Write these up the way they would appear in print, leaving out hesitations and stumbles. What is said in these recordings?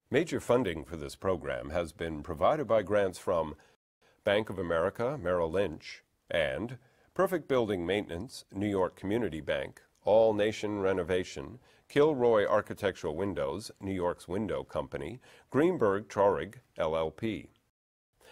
Major funding for this program has been provided by grants from Bank of America, Merrill Lynch, and Perfect Building Maintenance, New York Community Bank, All Nation Renovation, Kilroy Architectural Windows, New York's Window Company, Greenberg Traurig, LLP.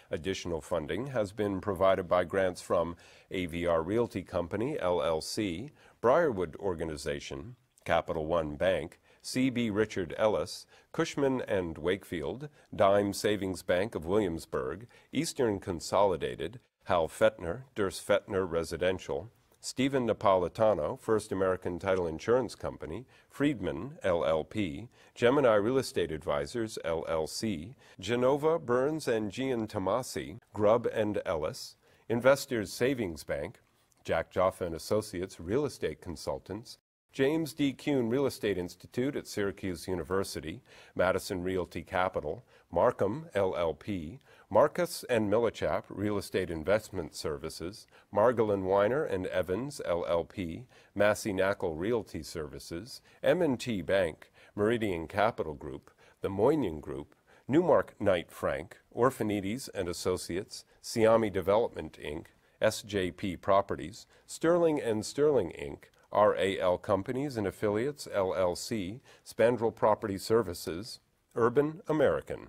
Additional funding has been provided by grants from AVR Realty Company, LLC, Briarwood Organization, Capital One Bank, C.B. Richard Ellis, Cushman & Wakefield, Dime Savings Bank of Williamsburg, Eastern Consolidated, Hal Fettner, Durst Fettner Residential, Stephen Napolitano, First American Title Insurance Company, Friedman, LLP, Gemini Real Estate Advisors, LLC, Genova, Burns and Gian Tomasi, Grubb and Ellis, Investors Savings Bank, Jack Joffa and Associates Real Estate Consultants, James D. Kuhn Real Estate Institute at Syracuse University, Madison Realty Capital, Markham, LLP, Marcus and Millichap Real Estate Investment Services, Margolin Weiner and Evans, LLP, Massey Knackle Realty Services, M&T Bank, Meridian Capital Group, The Moynihan Group, Newmark Knight Frank, Orphanides and Associates, Siami Development, Inc., SJP Properties, Sterling and Sterling, Inc., RAL Companies and Affiliates, LLC, Spandrel Property Services, Urban American.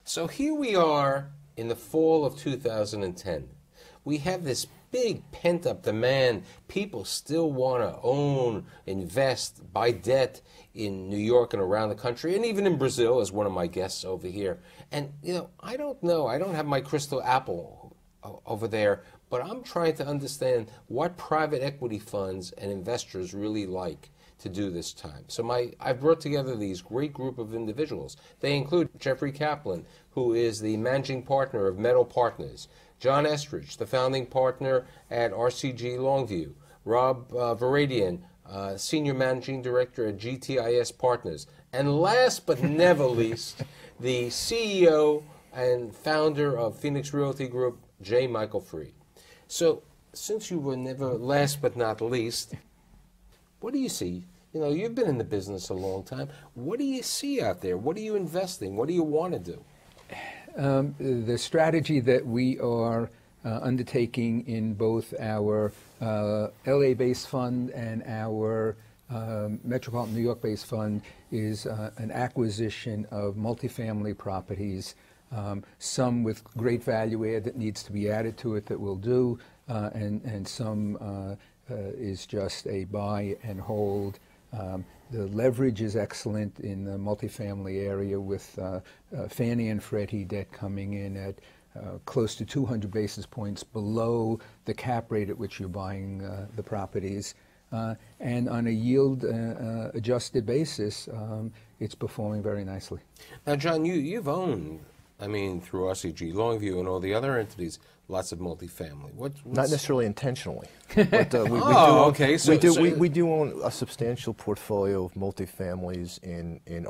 So here we are in the fall of 2010. We have this big pent-up demand. People still want to own, invest, buy debt in New York and around the country, and even in Brazil, as one of my guests over here. And, you know, I don't know. I don't have my crystal apple over there, but I'm trying to understand what private equity funds and investors really like to do this time. So I've brought together these great group of individuals. They include Jeffrey Kaplan, who is the managing partner of Meadow Partners, John Estridge, the founding partner at RCG Longview, Rob Varadian, senior managing director at GTIS Partners, and last but never least, the CEO and founder of Phoenix Realty Group, J. Michael Freed. So since you were never last but not least, what do you see? You know, you've been in the business a long time. What do you see out there? What are you investing? What do you want to do? The strategy that we are undertaking in both our LA-based fund and our Metropolitan New York-based fund is an acquisition of multifamily properties, some with great value add that needs to be added to it that we'll do, and some is just a buy and hold. The leverage is excellent in the multifamily area with Fannie and Freddie debt coming in at close to 200 basis points below the cap rate at which you're buying the properties. And on a yield adjusted basis, it's performing very nicely. Now, John, you've owned, I mean, through RCG Longview and all the other entities, lots of multifamily. Not necessarily intentionally, but we do own a substantial portfolio of multifamilies in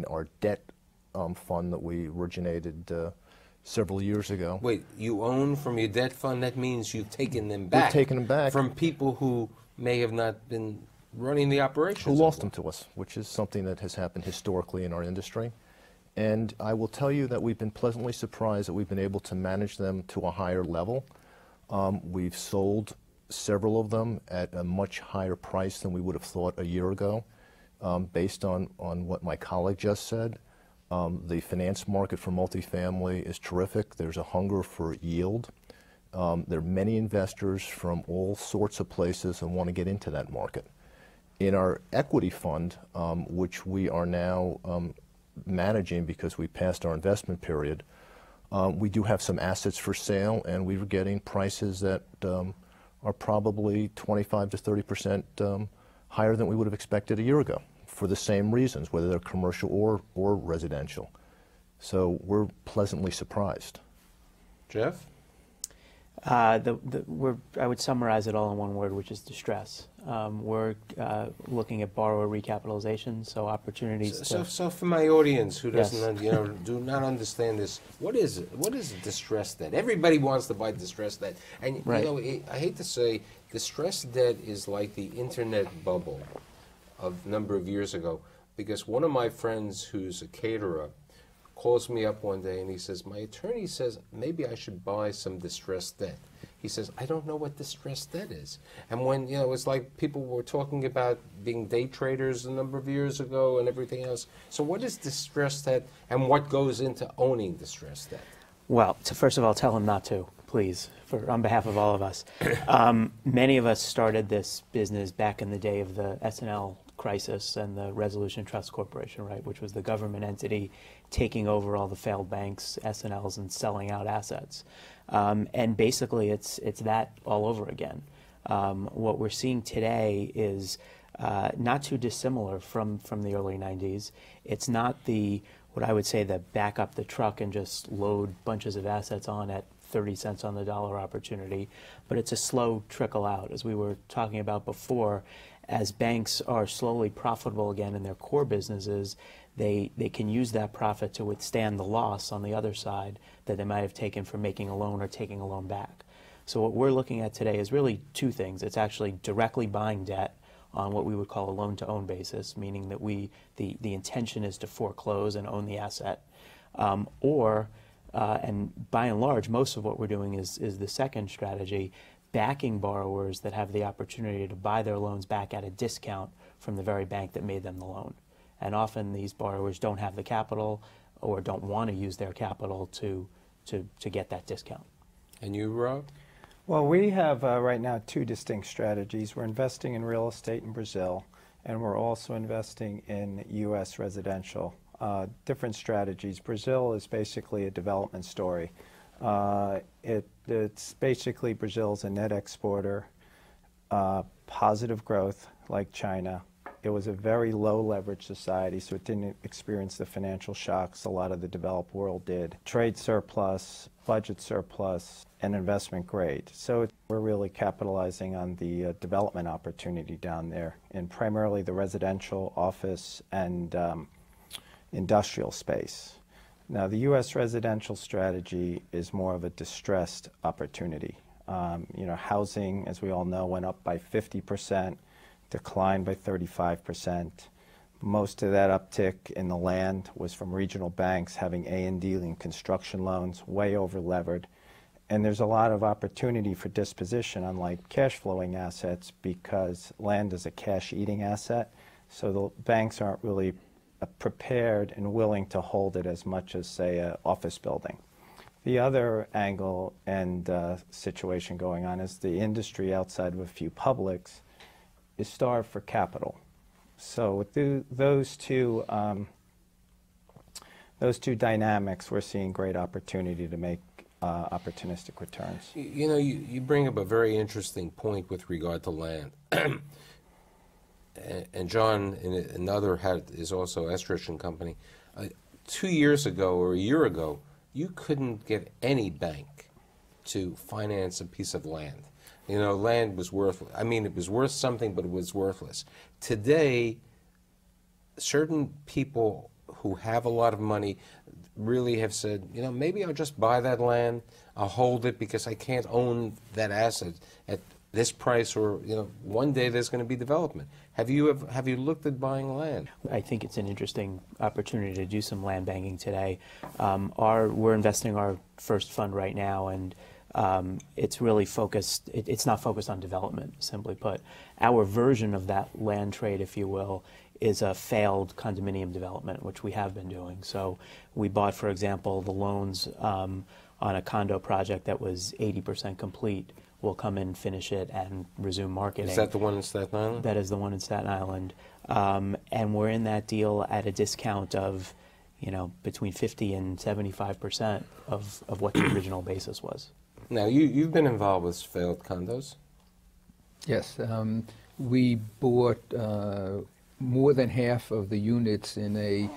our debt fund that we originated several years ago. Wait, you own from your debt fund? That means you've taken them back. We've taken them back from people who may have not been running the operations. Who lost them to us, which is something that has happened historically in our industry. And I will tell you that we've been pleasantly surprised that we've been able to manage them to a higher level. We've sold several of them at a much higher price than we would have thought a year ago, based on what my colleague just said. The finance market for multifamily is terrific. There's a hunger for yield. There are many investors from all sorts of places and want to get into that market. In our equity fund, which we are now managing because we passed our investment period, we do have some assets for sale, and we were getting prices that are probably 25 to 30% higher than we would have expected a year ago for the same reasons, whether they're commercial or residential. So we're pleasantly surprised. Jeff? I would summarize it all in one word, which is distress. We're looking at borrower recapitalization, so opportunities. So for my audience who Yes. doesn't, do not understand this, what is it? What is distressed debt? Everybody wants to buy distressed debt, and Right. I hate to say, distressed debt is like the internet bubble of a number of years ago, because one of my friends who's a caterer calls me up one day and he says, my attorney says maybe I should buy some distressed debt. He says, I don't know what distressed debt is. And when, it's like people were talking about being day traders a number of years ago and everything else. So what is distressed debt, and what goes into owning distressed debt? Well, first of all, tell him not to, please, on behalf of all of us. Many of us started this business back in the day of the S&L crisis and the Resolution Trust Corporation, right, which was the government entity taking over all the failed banks, S&Ls, and selling out assets. And basically, it's that all over again. What we're seeing today is not too dissimilar from the early 90s. It's not what I would say the back up the truck and just load bunches of assets on at 30 cents on the dollar opportunity, but it's a slow trickle out. As we were talking about before, as banks are slowly profitable again in their core businesses, they can use that profit to withstand the loss on the other side that they might have taken from making a loan or taking a loan back. So what we're looking at today is really two things. It's actually directly buying debt on what we would call a loan-to-own basis, meaning that the intention is to foreclose and own the asset, and by and large, most of what we're doing is the second strategy, backing borrowers that have the opportunity to buy their loans back at a discount from the very bank that made them the loan. And often these borrowers don't have the capital or don't want to use their capital to get that discount. And you, Rob? Well, we have right now two distinct strategies. We're investing in real estate in Brazil, and we're also investing in U.S. residential. Different strategies. Brazil is basically a development story. It's basically Brazil's a net exporter, positive growth like China. It was a very low leverage society, so it didn't experience the financial shocks a lot of the developed world did. Trade surplus, budget surplus, and investment grade. So we're really capitalizing on the development opportunity down there in primarily the residential, office, and industrial space. Now, the U.S. residential strategy is more of a distressed opportunity. Housing, as we all know, went up by 50%, declined by 35%. Most of that uptick in the land was from regional banks having A&D and construction loans, way over-levered. And there's a lot of opportunity for disposition, unlike cash flowing assets, because land is a cash-eating asset, so the banks aren't really prepared and willing to hold it as much as, say, an office building. The other angle and situation going on is the industry, outside of a few publics, is starved for capital. So with those two dynamics, we're seeing great opportunity to make opportunistic returns. You bring up a very interesting point with regard to land. And John, in another is also Estrich and Company. 2 years ago or a year ago, you couldn't get any bank to finance a piece of land. Land was worth, it was worth something, but it was worthless. Today, certain people who have a lot of money really have said, maybe I'll just buy that land, I'll hold it because I can't own that asset at this price, or one day there's going to be development. Have you looked at buying land? I think it's an interesting opportunity to do some land banking today. We're investing our first fund right now, and it's really focused. It's not focused on development, simply put. Our version of that land trade, if you will, is a failed condominium development, which we have been doing. So we bought, for example, the loans on a condo project that was 80% complete. We'll come in, finish it, and resume marketing. Is that the one in Staten Island? That is the one in Staten Island. And we're in that deal at a discount of, between 50 and 75% of what the original basis was. Now, you've been involved with failed condos? Yes. We bought more than half of the units in a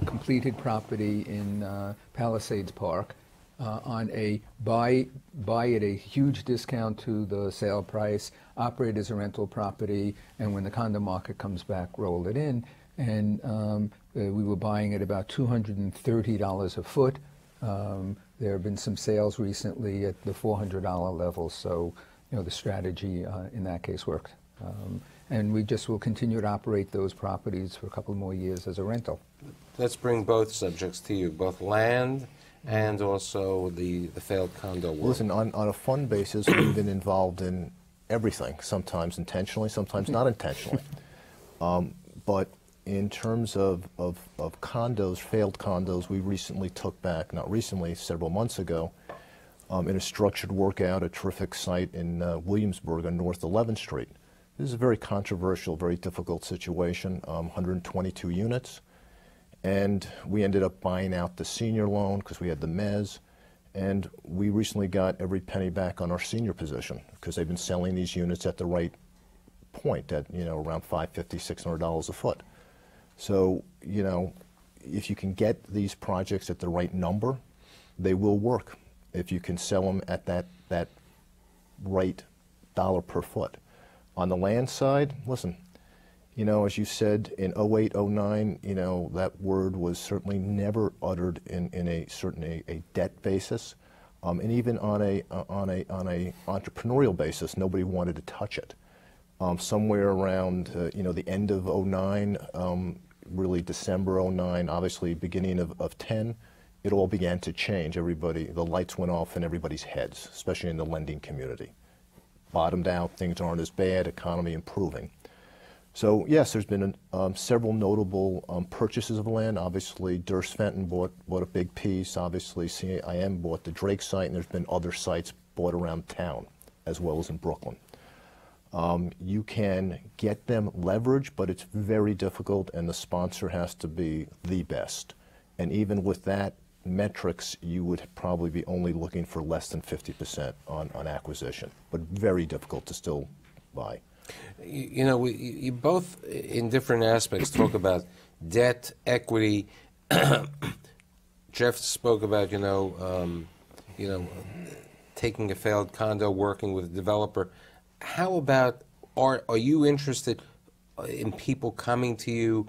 completed property in Palisades Park on a buy at a huge discount to the sale price, operate as a rental property, and when the condo market comes back, roll it in. And we were buying at about $230 a foot. There have been some sales recently at the $400 level, so the strategy in that case worked. And we just will continue to operate those properties for a couple more years as a rental. Let's bring both subjects to you, both land and also the failed condo world. Listen, on a fund basis, we've been involved in everything, sometimes intentionally, sometimes not intentionally. But in terms of condos, failed condos, we recently took back, not recently, several months ago, in a structured workout, a terrific site in Williamsburg on North 11th Street. This is a very controversial, very difficult situation, 122 units. And we ended up buying out the senior loan because we had the mezz. And we recently got every penny back on our senior position because they've been selling these units at the right point at, around $550, $600 a foot. So, if you can get these projects at the right number, they will work if you can sell them at that right dollar per foot. On the land side, listen, as you said, in 08, 09, that word was certainly never uttered in a debt basis. And even on a entrepreneurial basis, nobody wanted to touch it. Somewhere around, the end of 09, really December 09, obviously beginning of 10, it all began to change. The lights went off in everybody's heads, especially in the lending community. Bottomed out, things aren't as bad, economy improving. So yes, there's been several notable purchases of land. Obviously, Durst Fenton bought a big piece. Obviously, CIM bought the Drake site, and there's been other sites bought around town, as well as in Brooklyn. You can get them leverage, but it's very difficult, and the sponsor has to be the best. And even with that metrics, you would probably be only looking for less than 50% on acquisition, but very difficult to still buy. You both, in different aspects, talk about debt, equity. Jeff spoke about, taking a failed condo, working with a developer. How about, are you interested in people coming to you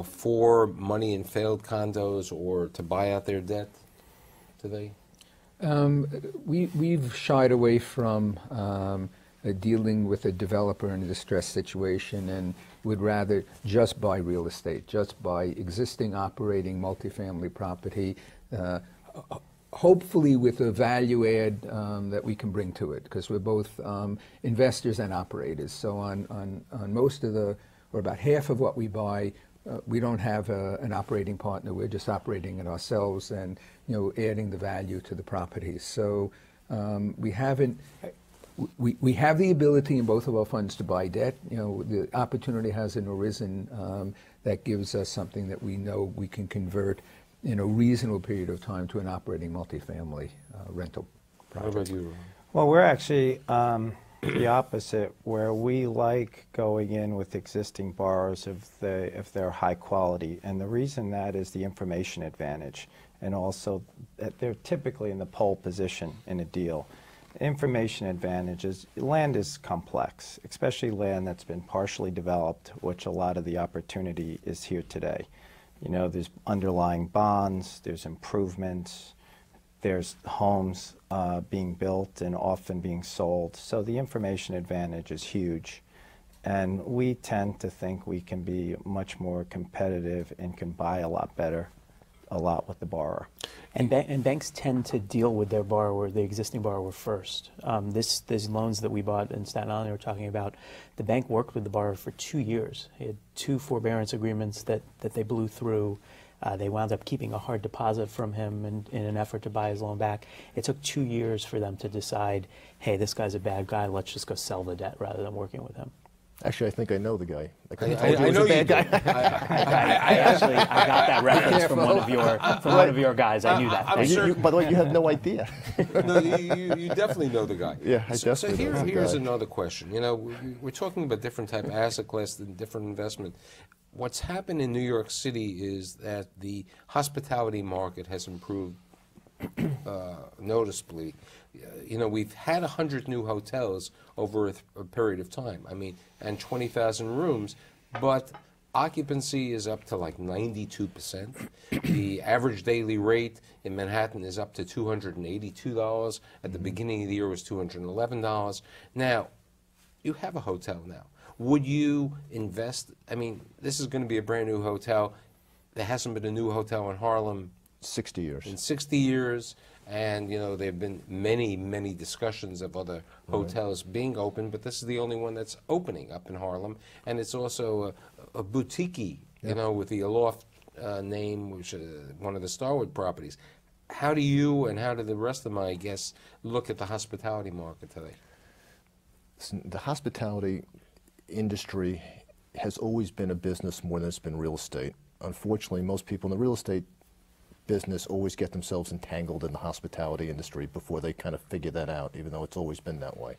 for money in failed condos or to buy out their debt today? We've shied away from dealing with a developer in a distressed situation and would rather just buy real estate, just buy existing operating multifamily property, hopefully with a value add that we can bring to it, because we're both investors and operators. So on most of or about half of what we buy, we don't have an operating partner. We're just operating it ourselves and adding the value to the properties. So we haven't. We have the ability in both of our funds to buy debt. The opportunity hasn't arisen that gives us something that we know we can convert in a reasonable period of time to an operating multifamily rental project. What about you, Ron? Well, we're actually the opposite, where we like going in with existing borrowers if they're high quality. And the reason that is the information advantage, and also that they're typically in the pole position in a deal. Information advantage is land is complex, especially land that's been partially developed, which a lot of the opportunity is here today. There's underlying bonds, there's improvements, there's homes being built and often being sold. So the information advantage is huge. And we tend to think we can be much more competitive and can buy a lot better, a lot with the borrower. And banks tend to deal with their borrower, the existing borrower, first. These loans that we bought in Staten Island, we were talking about, the bank worked with the borrower for 2 years. They had 2 forbearance agreements that they blew through. They wound up keeping a hard deposit from him in an effort to buy his loan back. It took 2 years for them to decide, hey, this guy's a bad guy, let's just go sell the debt rather than working with him. Actually, I think I know the guy. Like I told you he was know a bad you guy. do. I got that reference from one of your guys. I knew that. I'm Thank you. certain- By the way, you have no idea. No, you definitely know the guy. Yeah, I So definitely know the here's guy. another question. You know, we're talking about different type of asset class and different investment. What's happened in New York City is that the hospitality market has improved noticeably. You know, we've had 100 new hotels over a period of time. I mean, and 20,000 rooms, but occupancy is up to like 92%. The average daily rate in Manhattan is up to $282. At the beginning of the year, it was $211. Now, you have a hotel now. Would you invest? I mean, this is going to be a brand new hotel. There hasn't been a new hotel in Harlem 60 years. in 60 years, and you know there have been many discussions of other hotels being open, but this is the only one that's opening up in Harlem, and it's also a boutique, you know, with the Aloft name, which is one of the Starwood properties. How do you and how do the rest of my guests look at the hospitality market today? The hospitality industry has always been a business more than it's been real estate. Unfortunately, most people in the real estate business always get themselves entangled in the hospitality industry before they kind of figure that out, even though it's always been that way.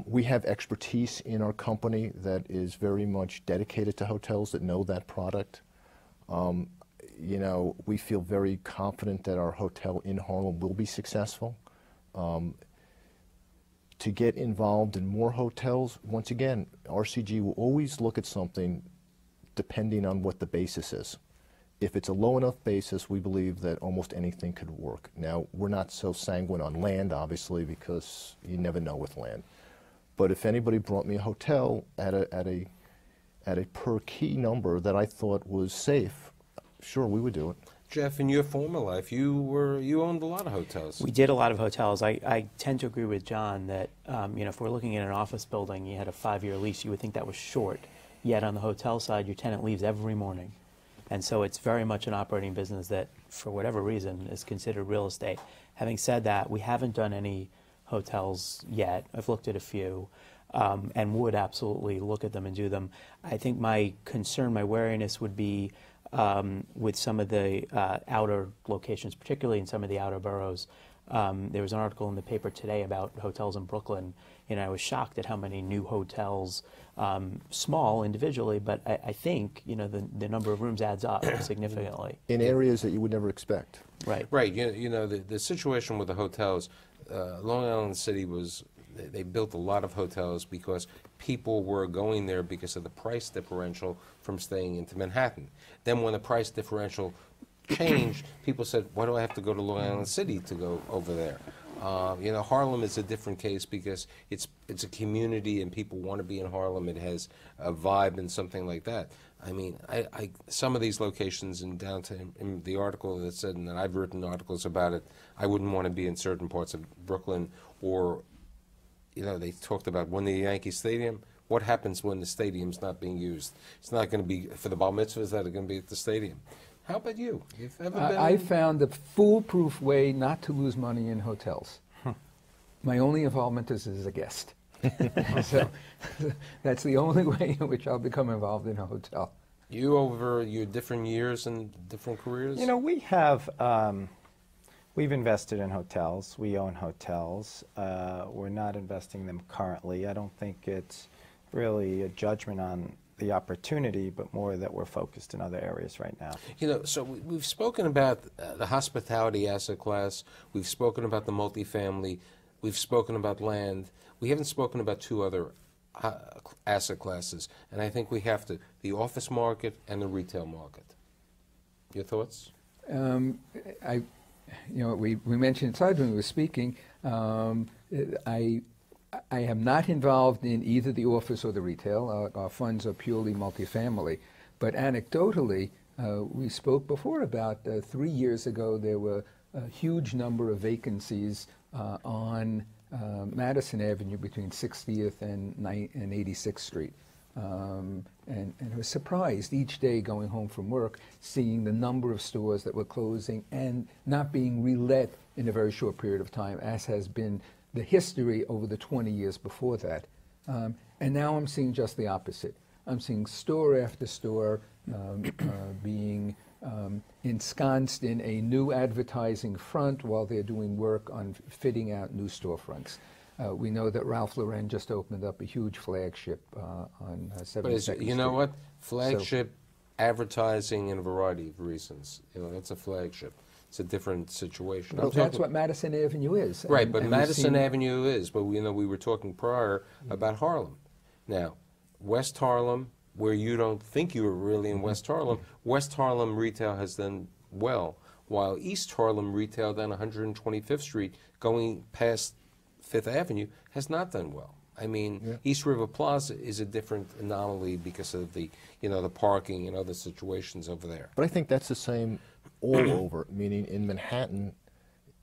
We have expertise in our company that is very much dedicated to hotels that know that product. You know, we feel very confident that our hotel in Harlem will be successful. To get involved in more hotels, once again, RCG will always look at something depending on what the basis is. If it's a low enough basis, we believe that almost anything could work. Now, we're not so sanguine on land, obviously, because you never know with land. But if anybody brought me a hotel at a per key number that I thought was safe, sure, we would do it. Jeff, in your former life, you owned a lot of hotels. We did a lot of hotels. I tend to agree with John that you know, if we're looking at an office building, you had a 5-year lease, you would think that was short. Yet on the hotel side, your tenant leaves every morning. And so it's very much an operating business that, for whatever reason, is considered real estate. Having said that, we haven't done any hotels yet. I've looked at a few and would absolutely look at them and do them. I think my concern, my wariness would be with some of the outer locations, particularly in some of the outer boroughs. There was an article in the paper today about hotels in Brooklyn, and I was shocked at how many new hotels, small individually, but I think, you know, the number of rooms adds up significantly. In areas that you would never expect. Right. Right. You know, the situation with the hotels, Long Island City was, they built a lot of hotels because people were going there because of the price differential from staying into Manhattan. Then when the price differential changed, people said, why do I have to go to Long Island City to go over there? You know, Harlem is a different case because it's a community and people want to be in Harlem. It has a vibe and something like that. I mean, some of these locations in downtown, in the article that said, and I've written articles about it, I wouldn't want to be in certain parts of Brooklyn, or, you know, they talked about when the Yankee Stadium, what happens when the stadium's not being used? It's not going to be for the bar mitzvahs that are going to be at the stadium. How about you? You've ever been? I found a foolproof way not to lose money in hotels. My only involvement is as a guest. So that's the only way in which I'll become involved in a hotel. You, over your different years and different careers? You know, we have, we've invested in hotels. We own hotels. We're not investing them currently. I don't think it's really a judgment on the opportunity, but more that we're focused in other areas right now. You know, so we've spoken about the hospitality asset class. We've spoken about the multifamily. We've spoken about land. We haven't spoken about two other asset classes, and I think we have to: the office market and the retail market. Your thoughts? You know, we mentioned inside when we were speaking. I am not involved in either the office or the retail. Our funds are purely multifamily. But anecdotally, we spoke before about 3 years ago, there were a huge number of vacancies on Madison Avenue between 60th and 86th Street. And I was surprised each day going home from work, seeing the number of stores that were closing and not being relet in a very short period of time, as has been the history over the 20 years before that. And now I'm seeing just the opposite. I'm seeing store after store being ensconced in a new advertising front while they're doing work on fitting out new storefronts. We know that Ralph Lauren just opened up a huge flagship on 72nd But Street. you know what? Flagship advertising in a variety of reasons. You know, that's a flagship. It's a different situation. Well, that's what Madison Avenue is. Right, but and Madison Avenue is. But we were talking prior about Harlem. Now, West Harlem, where you don't think you were really in West Harlem retail has done well, while East Harlem retail down 125th Street, going past Fifth Avenue, has not done well. I mean, East River Plaza is a different anomaly because of the, the parking and other situations over there. But I think that's the same all over, meaning in Manhattan,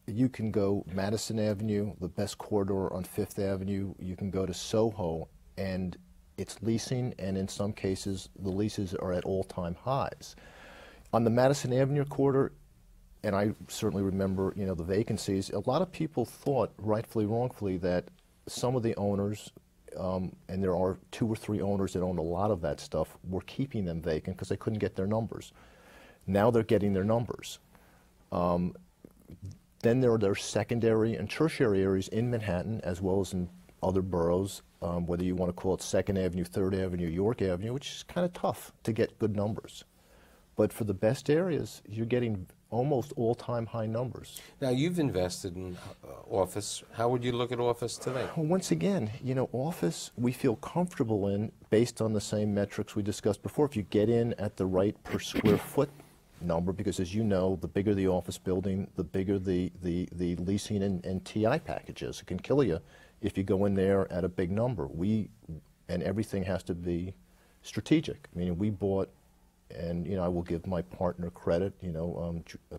you can go Madison Avenue, the best corridor on Fifth Avenue, you can go to Soho, and it's leasing, and in some cases, the leases are at all-time highs. On the Madison Avenue corridor, and I certainly remember, the vacancies, a lot of people thought, rightfully, wrongfully, that some of the owners, and there are 2 or 3 owners that own a lot of that stuff, were keeping them vacant because they couldn't get their numbers. Now they're getting their numbers. Then there are secondary and tertiary areas in Manhattan as well as in other boroughs, whether you want to call it 2nd Avenue, 3rd Avenue, York Avenue, which is kind of tough to get good numbers. But for the best areas, you're getting almost all-time high numbers. Now, you've invested in office. How would you look at office today? Well, once again, office we feel comfortable in based on the same metrics we discussed before. If you get in at the right per square foot number, because as you know, the bigger the office building, the bigger the leasing and TI packages. It can kill you if you go in there at a big number. And everything has to be strategic. I mean, we bought, and I will give my partner credit,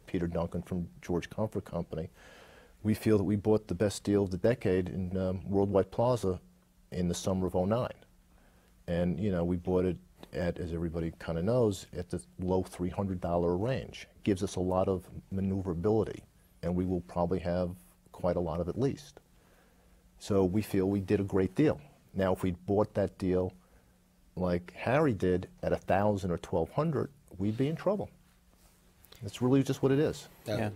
Peter Duncan from George Comfort Company. We feel that we bought the best deal of the decade in Worldwide Plaza in the summer of '09. And, we bought it at, as everybody kind of knows, at the low $300 range. Gives us a lot of maneuverability, and we will probably have quite a lot of it leased. So we feel we did a great deal. Now, if we bought that deal like Harry did at 1,000 or 1,200, we'd be in trouble. That's really just what it is. Yeah.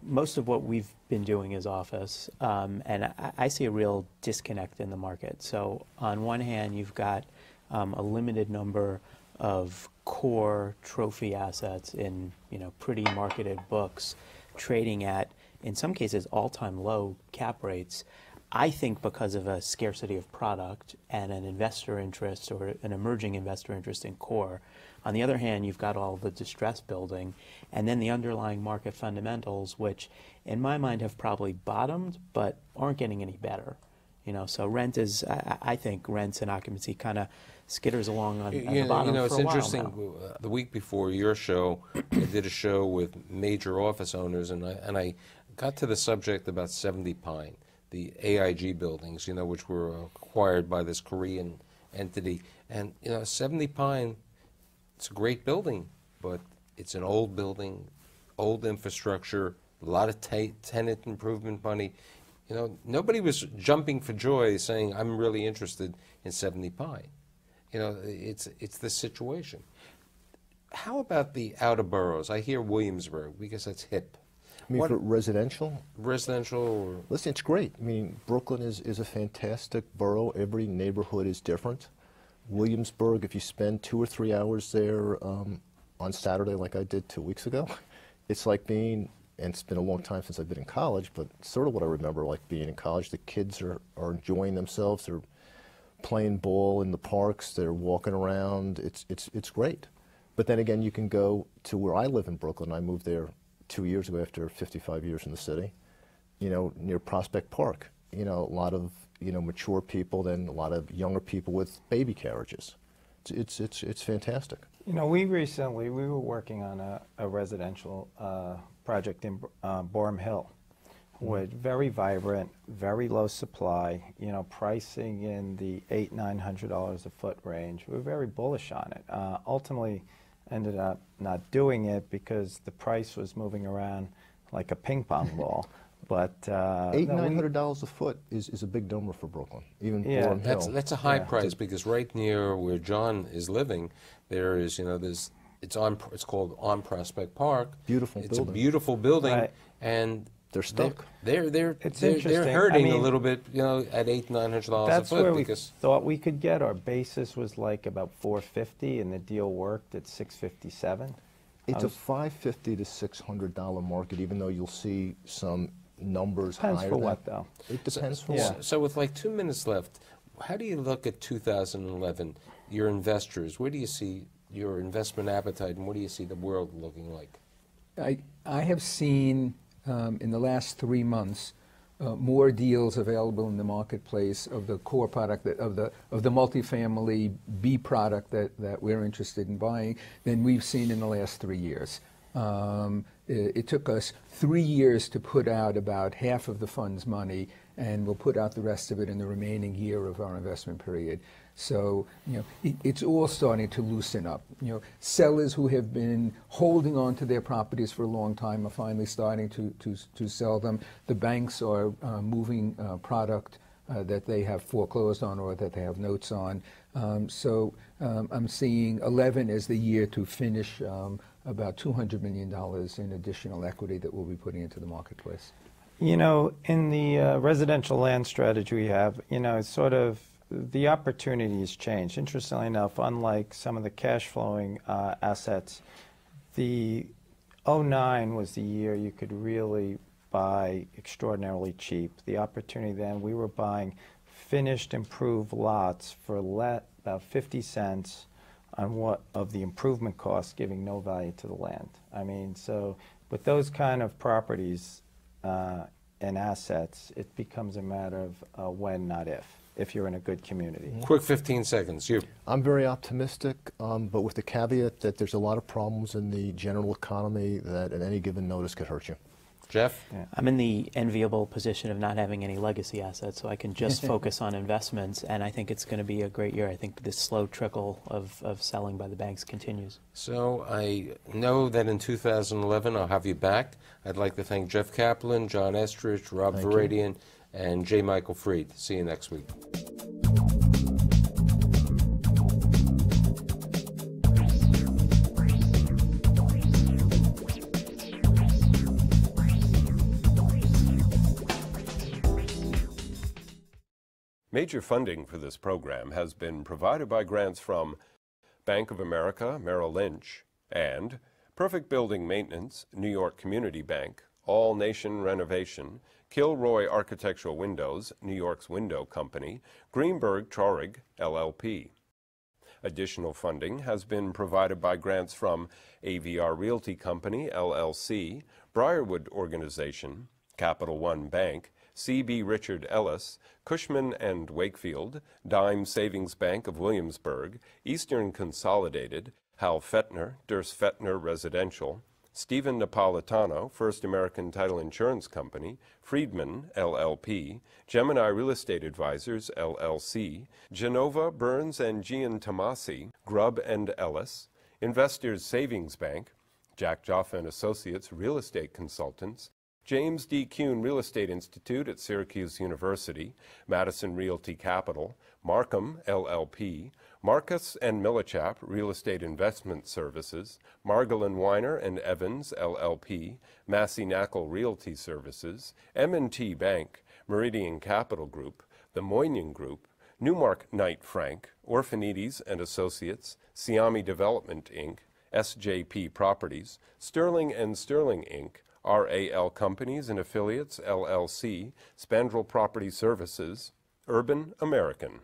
Most of what we've been doing is office, and I see a real disconnect in the market. So on one hand, you've got a limited number of core trophy assets in pretty marketed books, trading at, in some cases, all-time low cap rates. I think because of a scarcity of product and an investor interest or an emerging investor interest in core. On the other hand, you've got all the distress building and then the underlying market fundamentals, which in my mind have probably bottomed but aren't getting any better. So rent is, I think rents and occupancy kind of skitters along on the bottom for a while. It's interesting. The week before your show, I did a show with major office owners, and I got to the subject about 70 Pine, the AIG buildings, which were acquired by this Korean entity. And, 70 Pine, it's a great building, but it's an old building, old infrastructure, a lot of tenant improvement money. Nobody was jumping for joy saying, I'm really interested in 70 Pine. It's the situation. How about the outer boroughs? I hear Williamsburg because that's hip. I mean, for residential? Residential or... Listen, it's great. I mean, Brooklyn is a fantastic borough. Every neighborhood is different. Williamsburg, if you spend 2 or 3 hours there on Saturday like I did 2 weeks ago, it's like being, and it's been a long time since I've been in college, but sort of what I remember like being in college. The kids are enjoying themselves. They're playing ball in the parks. They're walking around. It's great. But then again, you can go to where I live in Brooklyn. I moved there 2 years ago after 55 years in the city, near Prospect Park. A lot of, mature people, then a lot of younger people with baby carriages. It's fantastic. We were working on a residential project in Boerum Hill, with very vibrant, very low supply, pricing in the $800–900 a foot range. We were very bullish on it. Ultimately, ended up not doing it because the price was moving around like a ping pong ball. But Eight, no, $900 a foot is a big number for Brooklyn, even Yeah, Gorham Hill. That's a high price because right near where John is living, there is, it's called On Prospect Park. Beautiful It's building. a beautiful building, Right. and They're stuck. They're It's they're interesting. hurting I a mean, little bit, at $800-900 a that's foot where we because thought we could get. Our basis was like about 450, and the deal worked at 657. It's a $550 to $600 market, even though you'll see some numbers Depends higher for than- what, though. It depends for Yeah. what. So with like 2 minutes left, how do you look at 2011? Your investors, where do you see your investment appetite, and what do you see the world looking like? I have seen in the last 3 months more deals available in the marketplace of the core product of the multifamily B product that we're interested in buying than we've seen in the last 3 years. It took us 3 years to put out about half of the fund's money, and we'll put out the rest of it in the remaining year of our investment period. So, it's all starting to loosen up. Sellers who have been holding on to their properties for a long time are finally starting to sell them. The banks are moving product that they have foreclosed on or that they have notes on. So I'm seeing 11 as the year to finish about $200 million in additional equity that we'll be putting into the marketplace. In the residential land strategy we have, it's sort of the opportunity has changed. Interestingly enough, unlike some of the cash flowing assets, the '09 was the year you could really buy extraordinarily cheap. The opportunity then, we were buying finished improved lots for about 50 cents on what of the improvement cost, giving no value to the land. I mean, so with those kind of properties and assets, it becomes a matter of when, not if you're in a good community. Quick 15 seconds. You. I'm very optimistic, but with the caveat that there's a lot of problems in the general economy that at any given notice could hurt you. Jeff? I'm in the enviable position of not having any legacy assets, so I can just focus on investments, and I think it's going to be a great year. I think this slow trickle of selling by the banks continues. So I know that in 2011 I'll have you back. I'd like to thank Jeff Kaplan, John Estrich, Rob Varadian, and J. Michael Fried. See you next week. Major funding for this program has been provided by grants from Bank of America, Merrill Lynch, and Perfect Building Maintenance, New York Community Bank, All Nation Renovation, Kilroy Architectural Windows, New York's Window Company, Greenberg Traurig, LLP. Additional funding has been provided by grants from AVR Realty Company, LLC, Briarwood Organization, Capital One Bank, C.B. Richard Ellis, Cushman & Wakefield, Dime Savings Bank of Williamsburg, Eastern Consolidated, Hal Fettner, Durst Fettner Residential, Stephen Napolitano, First American Title Insurance Company, Friedman, LLP, Gemini Real Estate Advisors, LLC, Genova, Burns and Gian Tomasi, Grubb and Ellis, Investors Savings Bank, Jack Joffa and Associates Real Estate Consultants, James D. Kuhn Real Estate Institute at Syracuse University, Madison Realty Capital, Markham, LLP, Marcus and Millichap Real Estate Investment Services, Margolin Weiner and Evans, LLP, Massey Knackle Realty Services, M&T Bank, Meridian Capital Group, The Moynihan Group, Newmark Knight Frank, Orphanides and Associates, Siami Development, Inc., SJP Properties, Sterling and Sterling, Inc., RAL Companies and Affiliates, LLC, Spandrel Property Services, Urban American.